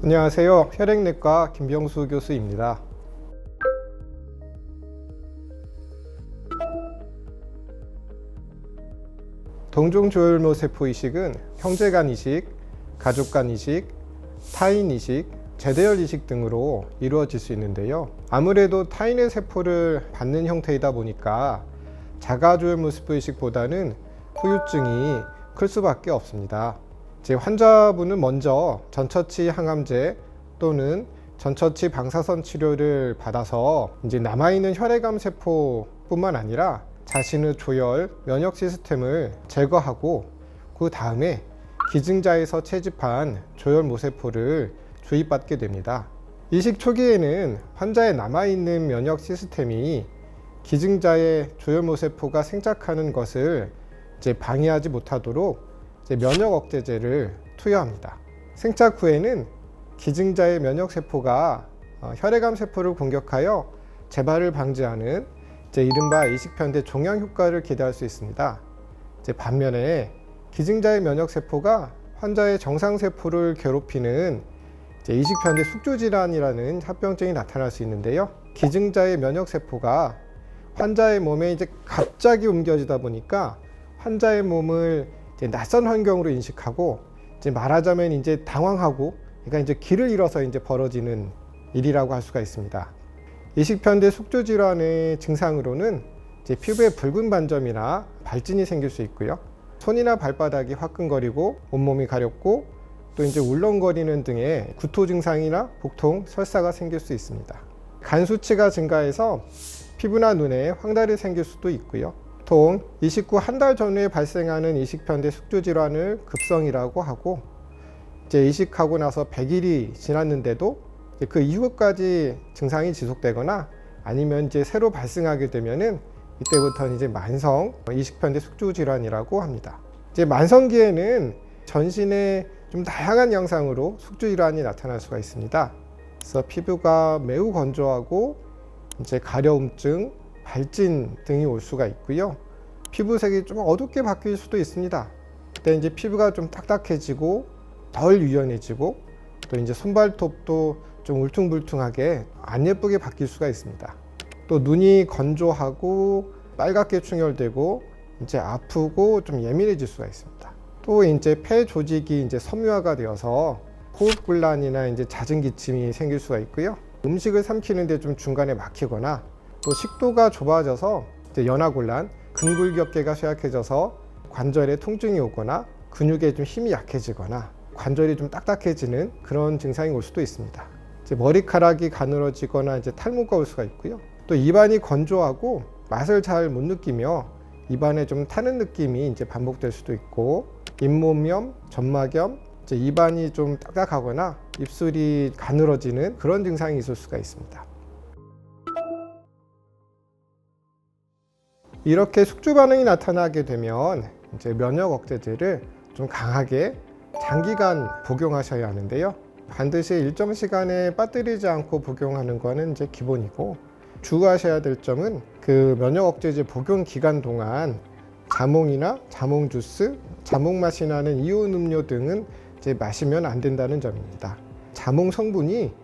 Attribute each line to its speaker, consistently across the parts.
Speaker 1: 안녕하세요. 혈액내과 김병수 교수입니다. 동종조혈모세포 이식은 형제 간 이식, 가족 간 이식, 타인 이식, 재대열 이식 등으로 이루어질 수 있는데요. 아무래도 타인의 세포를 받는 형태이다 보니까 자가조혈모세포 이식보다는 후유증이 클 수밖에 없습니다. 환자분은 먼저 전처치 항암제 또는 전처치 방사선 치료를 받아서 남아있는 혈액암 세포뿐만 아니라 자신의 조혈 면역 시스템을 제거하고 그 다음에 기증자에서 채집한 조혈 모세포를 주입받게 됩니다. 이식 초기에는 환자의 남아있는 면역 시스템이 기증자의 조혈 모세포가 생착하는 것을 방해하지 못하도록 면역 억제제를 투여합니다. 생착 후에는 기증자의 면역세포가 혈액암 세포를 공격하여 재발을 방지하는 이른바 이식편대 종양 효과를 기대할 수 있습니다. 반면에 기증자의 면역세포가 환자의 정상세포를 괴롭히는 이식편대 숙주질환이라는 합병증이 나타날 수 있는데요. 기증자의 면역세포가 환자의 몸에 갑자기 옮겨지다 보니까 환자의 몸을 낯선 환경으로 인식하고 말하자면 당황하고 그러니까 길을 잃어서 벌어지는 일이라고 할 수가 있습니다. 이식편대 숙주질환의 증상으로는 피부에 붉은 반점이나 발진이 생길 수 있고요. 손이나 발바닥이 화끈거리고 온몸이 가렵고 또 울렁거리는 등의 구토 증상이나 복통, 설사가 생길 수 있습니다. 간 수치가 증가해서 피부나 눈에 황달이 생길 수도 있고요. 보통 이식 후 한 달 전후에 발생하는 이식편대 숙주질환을 급성이라고 하고 이식하고 나서 100일이 지났는데도 그 이후까지 증상이 지속되거나 아니면 새로 발생하게 되면은 이때부터는 만성 이식편대 숙주질환이라고 합니다. 만성기에는 전신에 좀 다양한 양상으로 숙주질환이 나타날 수가 있습니다. 그래서 피부가 매우 건조하고 가려움증, 발진 등이 올 수가 있고요. 피부색이 좀 어둡게 바뀔 수도 있습니다. 그때 피부가 좀 딱딱해지고 덜 유연해지고 또 손발톱도 좀 울퉁불퉁하게 안 예쁘게 바뀔 수가 있습니다. 또 눈이 건조하고 빨갛게 충혈되고 아프고 좀 예민해질 수가 있습니다. 또 폐 조직이 섬유화가 되어서 호흡곤란이나 잦은 기침이 생길 수가 있고요. 음식을 삼키는데 좀 중간에 막히거나 또 식도가 좁아져서 연화곤란, 근골격계가 쇠약해져서 관절에 통증이 오거나 근육에 좀 힘이 약해지거나 관절이 좀 딱딱해지는 그런 증상이 올 수도 있습니다. 머리카락이 가늘어지거나 탈모가 올 수가 있고요. 또 입안이 건조하고 맛을 잘 못 느끼며 입안에 좀 타는 느낌이 반복될 수도 있고 잇몸염, 점막염, 입안이 좀 딱딱하거나 입술이 가늘어지는 그런 증상이 있을 수가 있습니다. 이렇게 숙주 반응이 나타나게 되면 면역 억제제를 좀 강하게 장기간 복용하셔야 하는데요. 반드시 일정 시간에 빠뜨리지 않고 복용하는 것은 기본이고, 주의하셔야 될 점은 그 면역 억제제 복용 기간 동안 자몽이나 자몽 주스, 자몽 맛이 나는 이온 음료 등은 마시면 안 된다는 점입니다. 자몽 성분이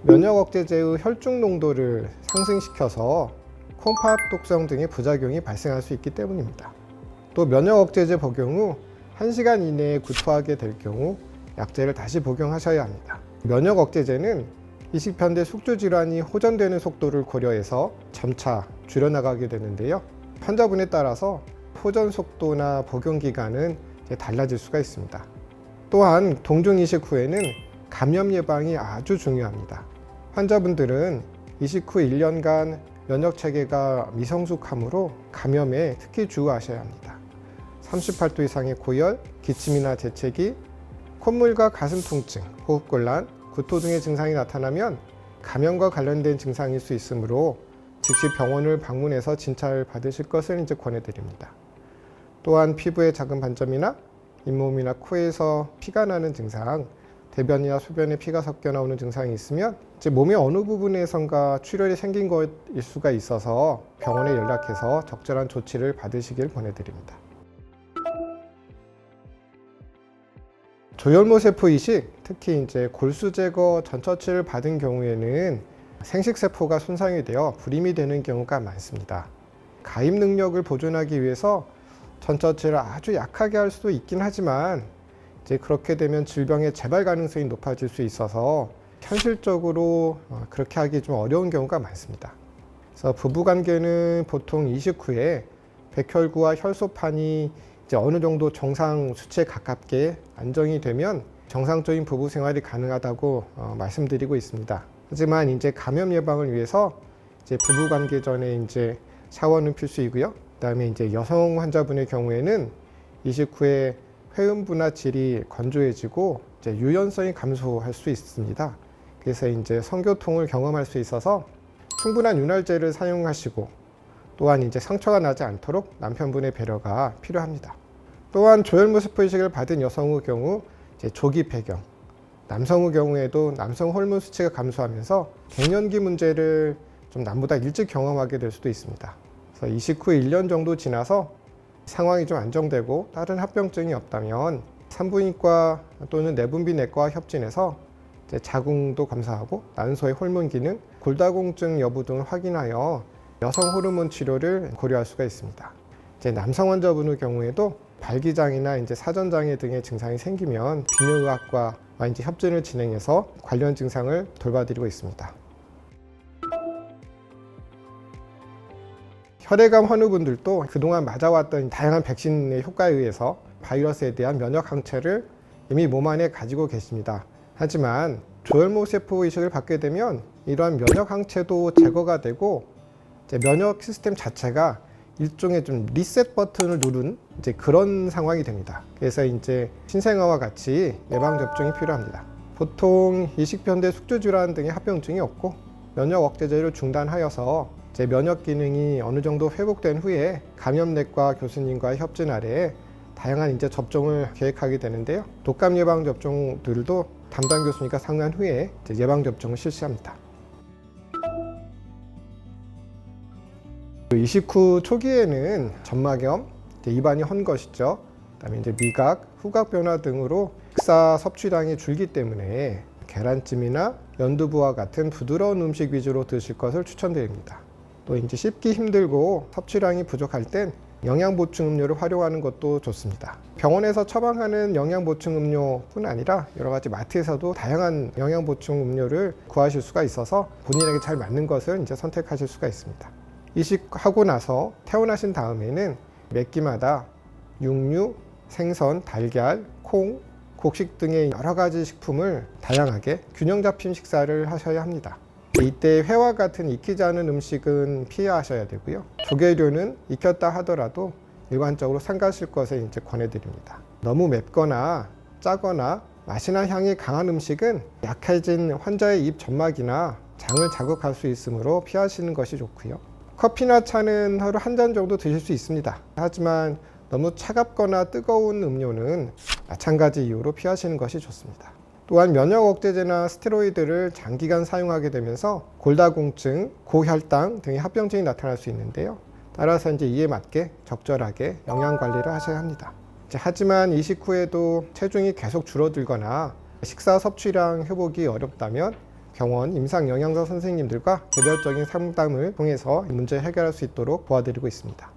Speaker 1: 면역 억제제의 혈중 농도를 상승시켜서 콩팥 독성 등의 부작용이 발생할 수 있기 때문입니다. 또 면역 억제제 복용 후 1시간 이내에 구토하게 될 경우 약제를 다시 복용하셔야 합니다. 면역 억제제는 이식편대 숙주질환이 호전되는 속도를 고려해서 점차 줄여나가게 되는데요. 환자분에 따라서 호전 속도나 복용 기간은 달라질 수가 있습니다. 또한 동종 이식 후에는 감염 예방이 아주 중요합니다. 환자분들은 이식 후 1년간 면역 체계가 미성숙하므로 감염에 특히 주의하셔야 합니다. 38도 이상의 고열, 기침이나 재채기, 콧물과 가슴 통증, 호흡곤란, 구토 등의 증상이 나타나면 감염과 관련된 증상일 수 있으므로 즉시 병원을 방문해서 진찰을 받으실 것을 권해드립니다. 또한 피부에 작은 반점이나 잇몸이나 코에서 피가 나는 증상, 대변이나 소변에 피가 섞여 나오는 증상이 있으면 몸의 어느 부분에선가 출혈이 생긴 것일 수가 있어서 병원에 연락해서 적절한 조치를 받으시길 권해드립니다. 조혈모세포 이식, 특히 이제 골수 제거 전처치를 받은 경우에는 생식세포가 손상이 되어 불임이 되는 경우가 많습니다. 가입 능력을 보존하기 위해서 전처치를 아주 약하게 할 수도 있긴 하지만 이제 그렇게 되면 질병의 재발 가능성이 높아질 수 있어서 현실적으로 그렇게 하기 좀 어려운 경우가 많습니다. 그래서 부부관계는 보통 이식 후에 백혈구와 혈소판이 이제 어느 정도 정상 수치에 가깝게 안정이 되면 정상적인 부부 생활이 가능하다고 말씀드리고 있습니다. 하지만 이제 감염 예방을 위해서 이제 부부관계 전에 이제 샤워는 필수이고요. 그다음에 이제 여성 환자분의 경우에는 이식 후에 회음부나 질이 건조해지고 이제 유연성이 감소할 수 있습니다. 그래서 이제 성교통을 경험할 수 있어서 충분한 윤활제를 사용하시고 또한 이제 상처가 나지 않도록 남편분의 배려가 필요합니다. 또한 조혈모세포 이식을 받은 여성의 경우 이제 조기 폐경, 남성의 경우에도 남성 호르몬 수치가 감소하면서 갱년기 문제를 좀 남보다 일찍 경험하게 될 수도 있습니다. 그래서 이식 후 1년 정도 지나서 상황이 좀 안정되고 다른 합병증이 없다면 산부인과 또는 내분비내과와 협진해서 이제 자궁도 검사하고 난소의 호르몬 기능, 골다공증 여부 등을 확인하여 여성 호르몬 치료를 고려할 수가 있습니다. 이제 남성 환자분의 경우에도 발기장애나 이제 사전장애 등의 증상이 생기면 비뇨의학과와 이제 협진을 진행해서 관련 증상을 돌봐드리고 있습니다. 혈액암 환우분들도 그동안 맞아왔던 다양한 백신의 효과에 의해서 바이러스에 대한 면역 항체를 이미 몸 안에 가지고 계십니다. 하지만 조혈모세포 이식을 받게 되면 이러한 면역 항체도 제거가 되고 이제 면역 시스템 자체가 일종의 좀 리셋 버튼을 누른 이제 그런 상황이 됩니다. 그래서 이제 신생아와 같이 예방 접종이 필요합니다. 보통 이식변대 숙주질환 등의 합병증이 없고 면역 억제제를 중단하여서 이제 면역 기능이 어느 정도 회복된 후에 감염내과 교수님과 협진 아래에 다양한 이제 접종을 계획하게 되는데요. 독감 예방 접종들도 담당 교수님과 상의한 후에 이제 예방 접종을 실시합니다. 이식 후 초기에는 점막염, 입안이 헌 것이죠. 그다음에 이제 미각, 후각 변화 등으로 식사 섭취량이 줄기 때문에 계란찜이나 연두부와 같은 부드러운 음식 위주로 드실 것을 추천드립니다. 또 이제 씹기 힘들고 섭취량이 부족할 땐 영양보충 음료를 활용하는 것도 좋습니다. 병원에서 처방하는 영양보충 음료뿐 아니라 여러 가지 마트에서도 다양한 영양보충 음료를 구하실 수가 있어서 본인에게 잘 맞는 것을 이제 선택하실 수가 있습니다. 이식하고 나서 퇴원하신 다음에는 몇 끼마다 육류, 생선, 달걀, 콩, 곡식 등의 여러 가지 식품을 다양하게 균형 잡힌 식사를 하셔야 합니다. 이때 회와 같은 익히지 않은 음식은 피하셔야 되고요. 조개류는 익혔다 하더라도 일반적으로 삼가실 것을 이제 권해드립니다. 너무 맵거나 짜거나 맛이나 향이 강한 음식은 약해진 환자의 입 점막이나 장을 자극할 수 있으므로 피하시는 것이 좋고요. 커피나 차는 하루 한 잔 정도 드실 수 있습니다. 하지만 너무 차갑거나 뜨거운 음료는 마찬가지 이유로 피하시는 것이 좋습니다. 또한 면역 억제제나 스테로이드를 장기간 사용하게 되면서 골다공증, 고혈당 등의 합병증이 나타날 수 있는데요. 따라서 이제 이에 맞게 적절하게 영양 관리를 하셔야 합니다. 하지만 이식 후에도 체중이 계속 줄어들거나 식사 섭취량 회복이 어렵다면 병원 임상 영양사 선생님들과 개별적인 상담을 통해서 문제 해결할 수 있도록 도와드리고 있습니다.